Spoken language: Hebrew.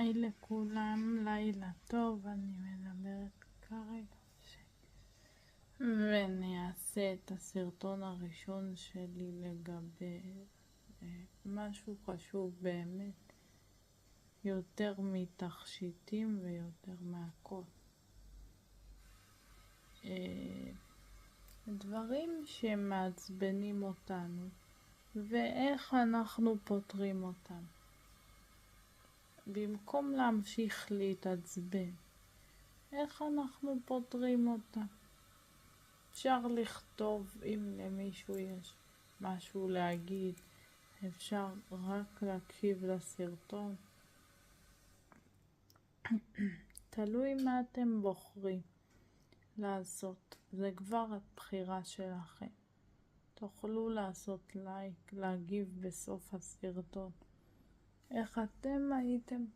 היי לכולם, לילה טוב, אני מדברת כרגע ואני אעשה את הסרטון הראשון שלי לגבי משהו חשוב באמת, יותר מתכשיטים ויותר מהכל. דברים שמעצבנים אותנו ואיך אנחנו פותרים אותם. במקום להמשיך להתעצבן, איך אנחנו פותרים אותם? אפשר לכתוב, אם למישהו יש משהו להגיד, אפשר רק להקשיב לסרטון. תלוי מה אתם בוחרים לעשות, זה כבר הבחירה שלכם. תוכלו לעשות לייק, להגיב בסוף הסרטון. איך אתם הייתם